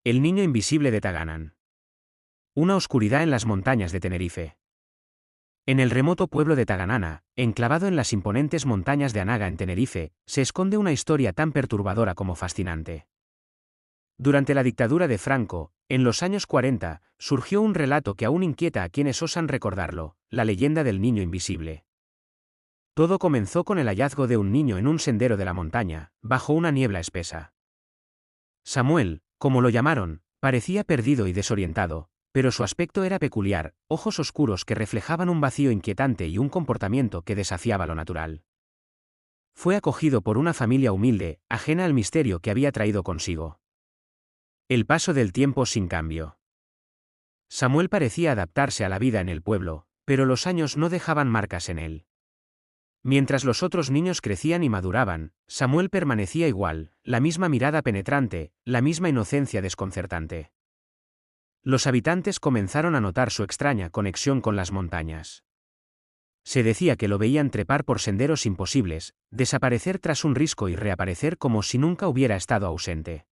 El niño invisible de Taganan. Una oscuridad en las montañas de Tenerife. En el remoto pueblo de Taganana, enclavado en las imponentes montañas de Anaga en Tenerife, se esconde una historia tan perturbadora como fascinante. Durante la dictadura de Franco, en los años 40, surgió un relato que aún inquieta a quienes osan recordarlo, la leyenda del niño invisible. Todo comenzó con el hallazgo de un niño en un sendero de la montaña, bajo una niebla espesa. Samuel, como lo llamaron, parecía perdido y desorientado, pero su aspecto era peculiar, ojos oscuros que reflejaban un vacío inquietante y un comportamiento que desafiaba lo natural. Fue acogido por una familia humilde, ajena al misterio que había traído consigo. El paso del tiempo sin cambio. Samuel parecía adaptarse a la vida en el pueblo, pero los años no dejaban marcas en él. Mientras los otros niños crecían y maduraban, Samuel permanecía igual, la misma mirada penetrante, la misma inocencia desconcertante. Los habitantes comenzaron a notar su extraña conexión con las montañas. Se decía que lo veían trepar por senderos imposibles, desaparecer tras un risco y reaparecer como si nunca hubiera estado ausente.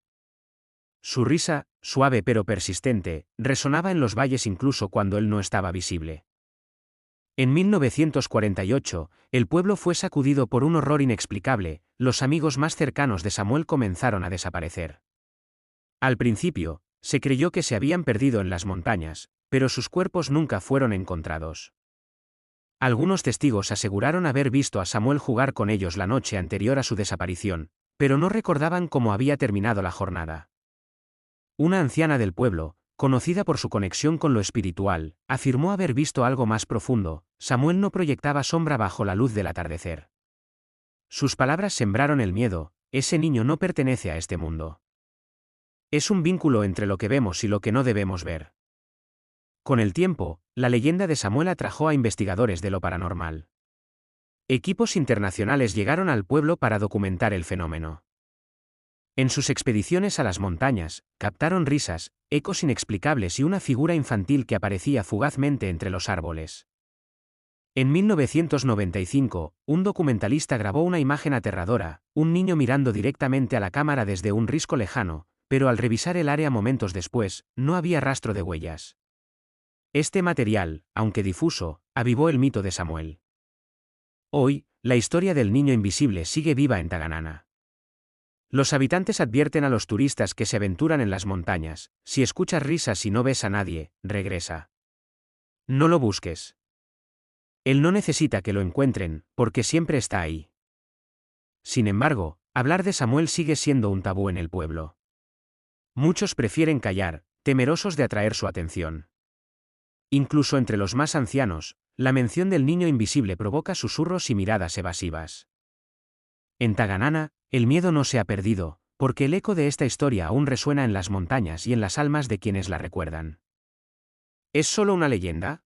Su risa, suave pero persistente, resonaba en los valles incluso cuando él no estaba visible. En 1948, el pueblo fue sacudido por un horror inexplicable, los amigos más cercanos de Samuel comenzaron a desaparecer. Al principio, se creyó que se habían perdido en las montañas, pero sus cuerpos nunca fueron encontrados. Algunos testigos aseguraron haber visto a Samuel jugar con ellos la noche anterior a su desaparición, pero no recordaban cómo había terminado la jornada. Una anciana del pueblo, conocida por su conexión con lo espiritual, afirmó haber visto algo más profundo. Samuel no proyectaba sombra bajo la luz del atardecer. Sus palabras sembraron el miedo, ese niño no pertenece a este mundo. Es un vínculo entre lo que vemos y lo que no debemos ver. Con el tiempo, la leyenda de Samuel atrajo a investigadores de lo paranormal. Equipos internacionales llegaron al pueblo para documentar el fenómeno. En sus expediciones a las montañas, captaron risas, ecos inexplicables y una figura infantil que aparecía fugazmente entre los árboles. En 1995, un documentalista grabó una imagen aterradora, un niño mirando directamente a la cámara desde un risco lejano, pero al revisar el área momentos después, no había rastro de huellas. Este material, aunque difuso, avivó el mito de Samuel. Hoy, la historia del niño invisible sigue viva en Taganana. Los habitantes advierten a los turistas que se aventuran en las montañas: si escuchas risas y no ves a nadie, regresa. No lo busques. Él no necesita que lo encuentren, porque siempre está ahí. Sin embargo, hablar de Samuel sigue siendo un tabú en el pueblo. Muchos prefieren callar, temerosos de atraer su atención. Incluso entre los más ancianos, la mención del niño invisible provoca susurros y miradas evasivas. En Taganana, el miedo no se ha perdido, porque el eco de esta historia aún resuena en las montañas y en las almas de quienes la recuerdan. ¿Es solo una leyenda?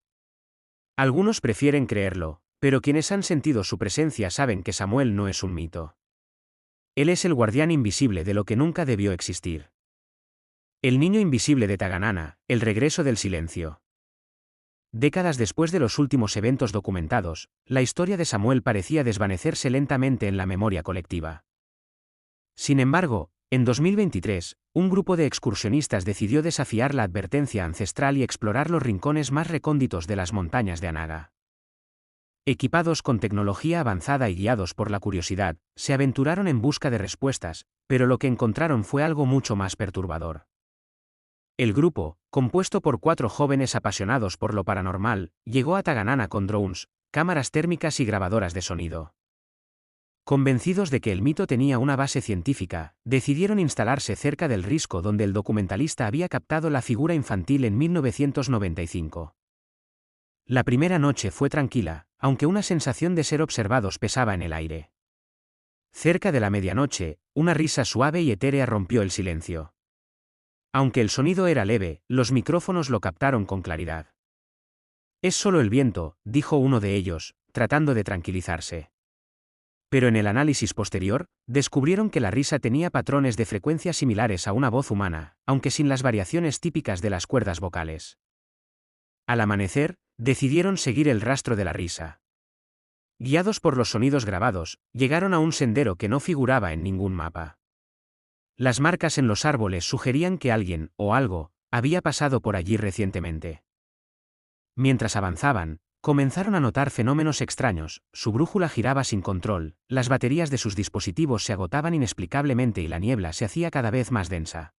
Algunos prefieren creerlo, pero quienes han sentido su presencia saben que Samuel no es un mito. Él es el guardián invisible de lo que nunca debió existir. El niño invisible de Taganana, el regreso del silencio. Décadas después de los últimos eventos documentados, la historia de Samuel parecía desvanecerse lentamente en la memoria colectiva. Sin embargo, en 2023, un grupo de excursionistas decidió desafiar la advertencia ancestral y explorar los rincones más recónditos de las montañas de Anaga. Equipados con tecnología avanzada y guiados por la curiosidad, se aventuraron en busca de respuestas, pero lo que encontraron fue algo mucho más perturbador. El grupo, compuesto por 4 jóvenes apasionados por lo paranormal, llegó a Taganana con drones, cámaras térmicas y grabadoras de sonido. Convencidos de que el mito tenía una base científica, decidieron instalarse cerca del risco donde el documentalista había captado la figura infantil en 1995. La primera noche fue tranquila, aunque una sensación de ser observados pesaba en el aire. Cerca de la medianoche, una risa suave y etérea rompió el silencio. Aunque el sonido era leve, los micrófonos lo captaron con claridad. «Es solo el viento», dijo uno de ellos, tratando de tranquilizarse. Pero en el análisis posterior, descubrieron que la risa tenía patrones de frecuencia similares a una voz humana, aunque sin las variaciones típicas de las cuerdas vocales. Al amanecer, decidieron seguir el rastro de la risa. Guiados por los sonidos grabados, llegaron a un sendero que no figuraba en ningún mapa. Las marcas en los árboles sugerían que alguien, o algo, había pasado por allí recientemente. Mientras avanzaban, comenzaron a notar fenómenos extraños, su brújula giraba sin control, las baterías de sus dispositivos se agotaban inexplicablemente y la niebla se hacía cada vez más densa.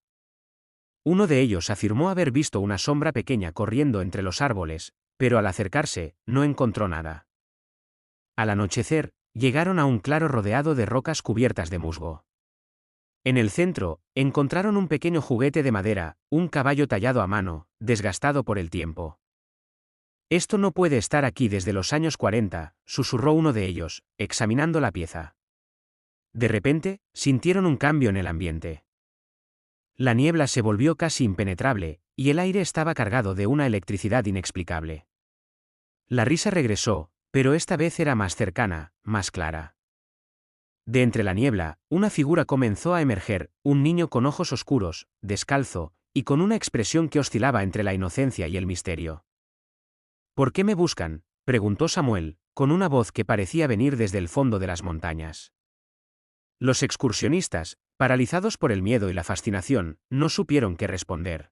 Uno de ellos afirmó haber visto una sombra pequeña corriendo entre los árboles, pero al acercarse, no encontró nada. Al anochecer, llegaron a un claro rodeado de rocas cubiertas de musgo. En el centro, encontraron un pequeño juguete de madera, un caballo tallado a mano, desgastado por el tiempo. Esto no puede estar aquí desde los años 40, susurró uno de ellos, examinando la pieza. De repente, sintieron un cambio en el ambiente. La niebla se volvió casi impenetrable, y el aire estaba cargado de una electricidad inexplicable. La risa regresó, pero esta vez era más cercana, más clara. De entre la niebla, una figura comenzó a emerger, un niño con ojos oscuros, descalzo, y con una expresión que oscilaba entre la inocencia y el misterio. ¿Por qué me buscan?, preguntó Samuel, con una voz que parecía venir desde el fondo de las montañas. Los excursionistas, paralizados por el miedo y la fascinación, no supieron qué responder.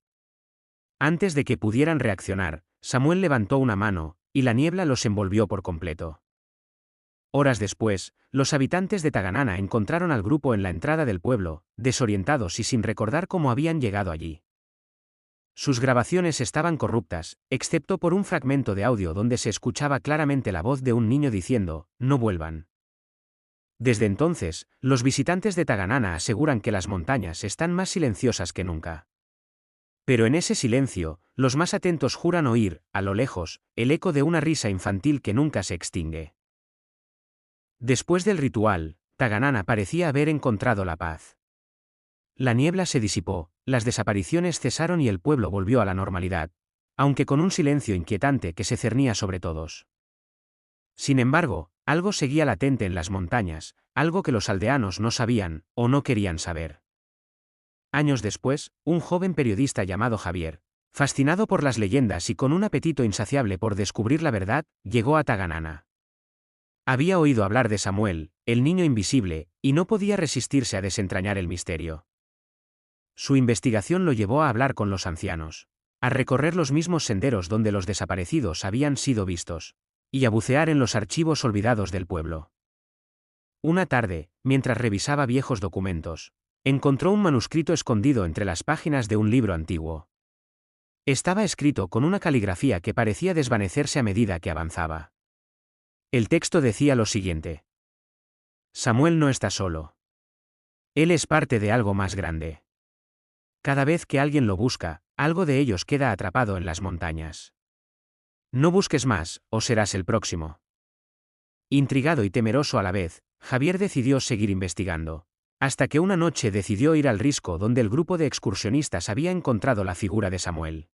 Antes de que pudieran reaccionar, Samuel levantó una mano, y la niebla los envolvió por completo. Horas después, los habitantes de Taganana encontraron al grupo en la entrada del pueblo, desorientados y sin recordar cómo habían llegado allí. Sus grabaciones estaban corruptas, excepto por un fragmento de audio donde se escuchaba claramente la voz de un niño diciendo, «No vuelvan». Desde entonces, los visitantes de Taganana aseguran que las montañas están más silenciosas que nunca. Pero en ese silencio, los más atentos juran oír, a lo lejos, el eco de una risa infantil que nunca se extingue. Después del ritual, Taganana parecía haber encontrado la paz. La niebla se disipó, las desapariciones cesaron y el pueblo volvió a la normalidad, aunque con un silencio inquietante que se cernía sobre todos. Sin embargo, algo seguía latente en las montañas, algo que los aldeanos no sabían, o no querían saber. Años después, un joven periodista llamado Javier, fascinado por las leyendas y con un apetito insaciable por descubrir la verdad, llegó a Taganana. Había oído hablar de Samuel, el niño invisible, y no podía resistirse a desentrañar el misterio. Su investigación lo llevó a hablar con los ancianos, a recorrer los mismos senderos donde los desaparecidos habían sido vistos, y a bucear en los archivos olvidados del pueblo. Una tarde, mientras revisaba viejos documentos, encontró un manuscrito escondido entre las páginas de un libro antiguo. Estaba escrito con una caligrafía que parecía desvanecerse a medida que avanzaba. El texto decía lo siguiente: Samuel no está solo. Él es parte de algo más grande. Cada vez que alguien lo busca, algo de ellos queda atrapado en las montañas. No busques más, o serás el próximo. Intrigado y temeroso a la vez, Javier decidió seguir investigando, hasta que una noche decidió ir al risco donde el grupo de excursionistas había encontrado la figura de Samuel.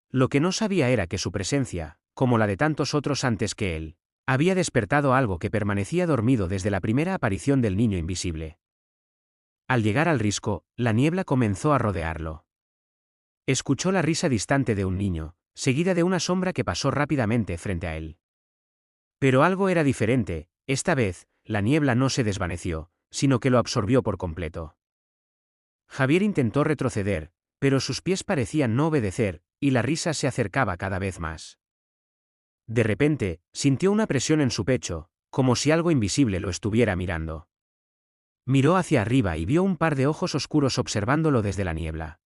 Lo que no sabía era que su presencia, como la de tantos otros antes que él, había despertado algo que permanecía dormido desde la primera aparición del niño invisible. Al llegar al risco, la niebla comenzó a rodearlo. Escuchó la risa distante de un niño, seguida de una sombra que pasó rápidamente frente a él. Pero algo era diferente, esta vez, la niebla no se desvaneció, sino que lo absorbió por completo. Javier intentó retroceder, pero sus pies parecían no obedecer, y la risa se acercaba cada vez más. De repente, sintió una presión en su pecho, como si algo invisible lo estuviera mirando. Miró hacia arriba y vio un par de ojos oscuros observándolo desde la niebla.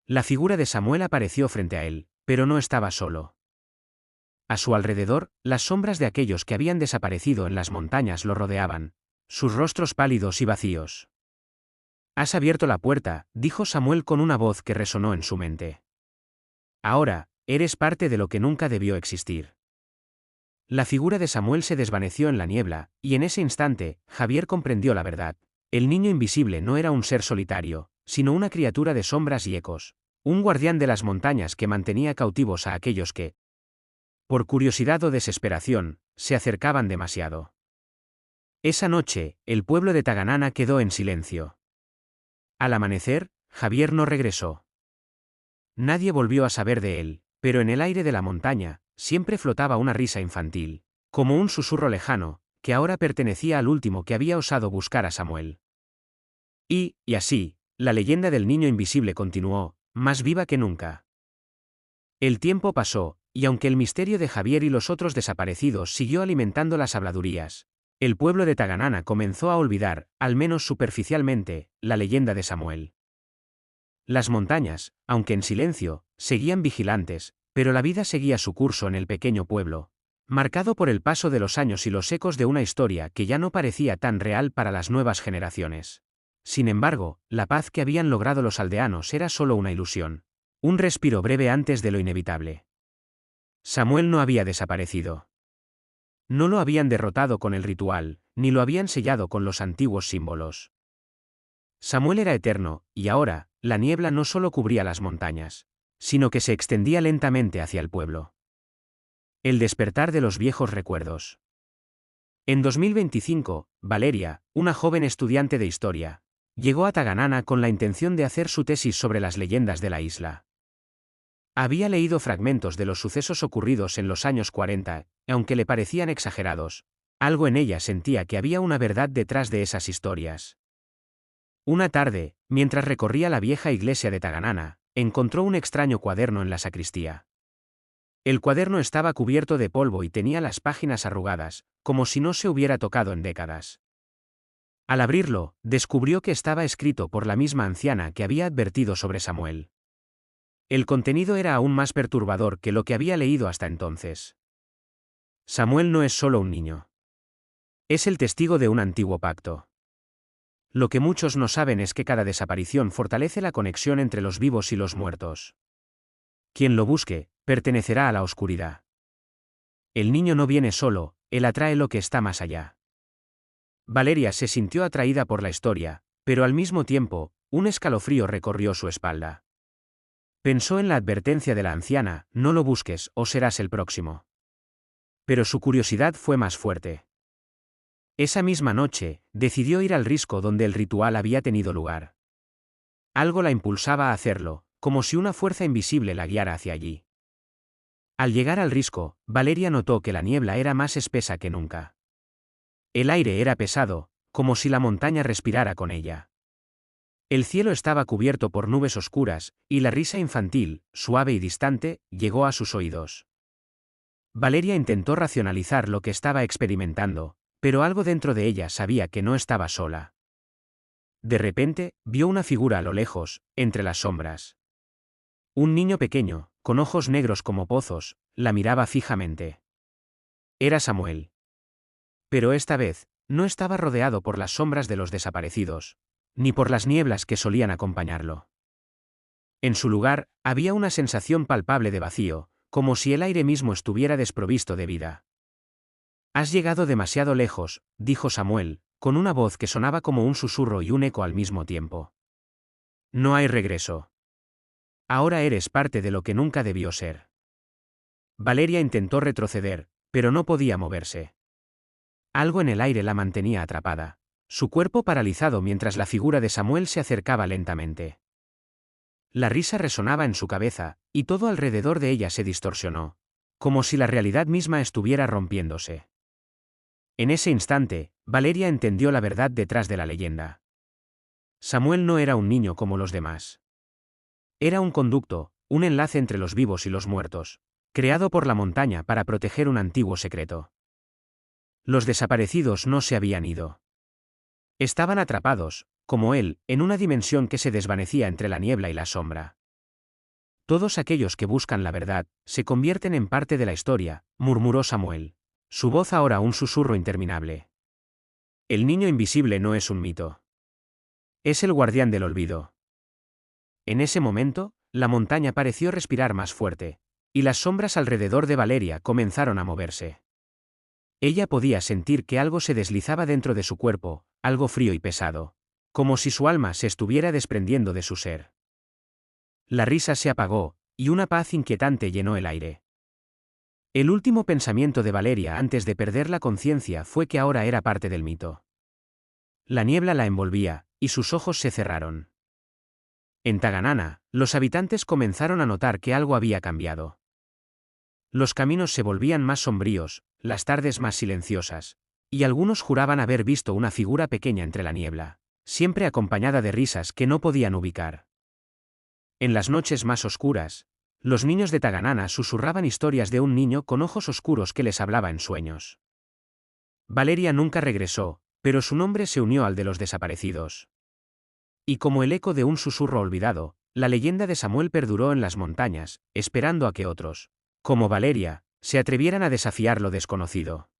La figura de Samuel apareció frente a él, pero no estaba solo. A su alrededor, las sombras de aquellos que habían desaparecido en las montañas lo rodeaban, sus rostros pálidos y vacíos. «Has abierto la puerta», dijo Samuel con una voz que resonó en su mente. «Ahora, eres parte de lo que nunca debió existir». La figura de Samuel se desvaneció en la niebla, y en ese instante, Javier comprendió la verdad. El niño invisible no era un ser solitario, sino una criatura de sombras y ecos, un guardián de las montañas que mantenía cautivos a aquellos que, por curiosidad o desesperación, se acercaban demasiado. Esa noche, el pueblo de Taganana quedó en silencio. Al amanecer, Javier no regresó. Nadie volvió a saber de él, pero en el aire de la montaña, siempre flotaba una risa infantil, como un susurro lejano, que ahora pertenecía al último que había osado buscar a Samuel. Y así, la leyenda del niño invisible continuó, más viva que nunca. El tiempo pasó, y aunque el misterio de Javier y los otros desaparecidos siguió alimentando las habladurías, el pueblo de Taganana comenzó a olvidar, al menos superficialmente, la leyenda de Samuel. Las montañas, aunque en silencio, seguían vigilantes, pero la vida seguía su curso en el pequeño pueblo, marcado por el paso de los años y los ecos de una historia que ya no parecía tan real para las nuevas generaciones. Sin embargo, la paz que habían logrado los aldeanos era solo una ilusión. Un respiro breve antes de lo inevitable. Samuel no había desaparecido. No lo habían derrotado con el ritual, ni lo habían sellado con los antiguos símbolos. Samuel era eterno, y ahora, la niebla no solo cubría las montañas, sino que se extendía lentamente hacia el pueblo. El despertar de los viejos recuerdos. En 2025, Valeria, una joven estudiante de historia, llegó a Taganana con la intención de hacer su tesis sobre las leyendas de la isla. Había leído fragmentos de los sucesos ocurridos en los años 40, y aunque le parecían exagerados, algo en ella sentía que había una verdad detrás de esas historias. Una tarde, mientras recorría la vieja iglesia de Taganana, encontró un extraño cuaderno en la sacristía. El cuaderno estaba cubierto de polvo y tenía las páginas arrugadas, como si no se hubiera tocado en décadas. Al abrirlo, descubrió que estaba escrito por la misma anciana que había advertido sobre Samuel. El contenido era aún más perturbador que lo que había leído hasta entonces. Samuel no es solo un niño. Es el testigo de un antiguo pacto. Lo que muchos no saben es que cada desaparición fortalece la conexión entre los vivos y los muertos. Quien lo busque, pertenecerá a la oscuridad. El niño no viene solo, él atrae lo que está más allá. Valeria se sintió atraída por la historia, pero al mismo tiempo, un escalofrío recorrió su espalda. Pensó en la advertencia de la anciana, no lo busques o serás el próximo. Pero su curiosidad fue más fuerte. Esa misma noche, decidió ir al risco donde el ritual había tenido lugar. Algo la impulsaba a hacerlo, como si una fuerza invisible la guiara hacia allí. Al llegar al risco, Valeria notó que la niebla era más espesa que nunca. El aire era pesado, como si la montaña respirara con ella. El cielo estaba cubierto por nubes oscuras, y la risa infantil, suave y distante, llegó a sus oídos. Valeria intentó racionalizar lo que estaba experimentando, pero algo dentro de ella sabía que no estaba sola. De repente, vio una figura a lo lejos, entre las sombras. Un niño pequeño, con ojos negros como pozos, la miraba fijamente. Era Samuel. Pero esta vez, no estaba rodeado por las sombras de los desaparecidos, ni por las nieblas que solían acompañarlo. En su lugar, había una sensación palpable de vacío, como si el aire mismo estuviera desprovisto de vida. Has llegado demasiado lejos, dijo Samuel, con una voz que sonaba como un susurro y un eco al mismo tiempo. No hay regreso. Ahora eres parte de lo que nunca debió ser. Valeria intentó retroceder, pero no podía moverse. Algo en el aire la mantenía atrapada, su cuerpo paralizado mientras la figura de Samuel se acercaba lentamente. La risa resonaba en su cabeza, y todo alrededor de ella se distorsionó, como si la realidad misma estuviera rompiéndose. En ese instante, Valeria entendió la verdad detrás de la leyenda. Samuel no era un niño como los demás. Era un conducto, un enlace entre los vivos y los muertos, creado por la montaña para proteger un antiguo secreto. Los desaparecidos no se habían ido. Estaban atrapados, como él, en una dimensión que se desvanecía entre la niebla y la sombra. Todos aquellos que buscan la verdad, se convierten en parte de la historia, murmuró Samuel. Su voz ahora un susurro interminable. El niño invisible no es un mito. Es el guardián del olvido. En ese momento, la montaña pareció respirar más fuerte, y las sombras alrededor de Valeria comenzaron a moverse. Ella podía sentir que algo se deslizaba dentro de su cuerpo, algo frío y pesado, como si su alma se estuviera desprendiendo de su ser. La risa se apagó, y una paz inquietante llenó el aire. El último pensamiento de Valeria antes de perder la conciencia fue que ahora era parte del mito. La niebla la envolvía, y sus ojos se cerraron. En Taganana, los habitantes comenzaron a notar que algo había cambiado. Los caminos se volvían más sombríos, las tardes más silenciosas, y algunos juraban haber visto una figura pequeña entre la niebla, siempre acompañada de risas que no podían ubicar. En las noches más oscuras, los niños de Taganana susurraban historias de un niño con ojos oscuros que les hablaba en sueños. Valeria nunca regresó, pero su nombre se unió al de los desaparecidos. Y como el eco de un susurro olvidado, la leyenda de Samuel perduró en las montañas, esperando a que otros, como Valeria, se atrevieran a desafiar lo desconocido.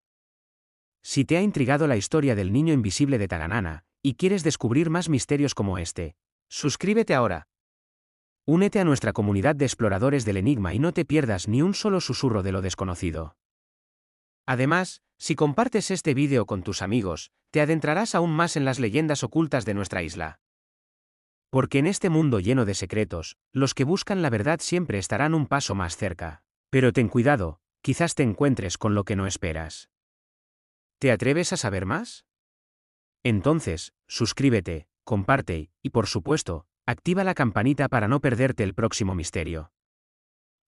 Si te ha intrigado la historia del niño invisible de Taganana, y quieres descubrir más misterios como este, suscríbete ahora. Únete a nuestra comunidad de exploradores del enigma y no te pierdas ni un solo susurro de lo desconocido. Además, si compartes este vídeo con tus amigos, te adentrarás aún más en las leyendas ocultas de nuestra isla. Porque en este mundo lleno de secretos, los que buscan la verdad siempre estarán un paso más cerca. Pero ten cuidado, quizás te encuentres con lo que no esperas. ¿Te atreves a saber más? Entonces, suscríbete, comparte y, por supuesto, activa la campanita para no perderte el próximo misterio.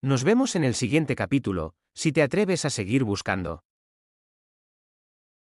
Nos vemos en el siguiente capítulo, si te atreves a seguir buscando.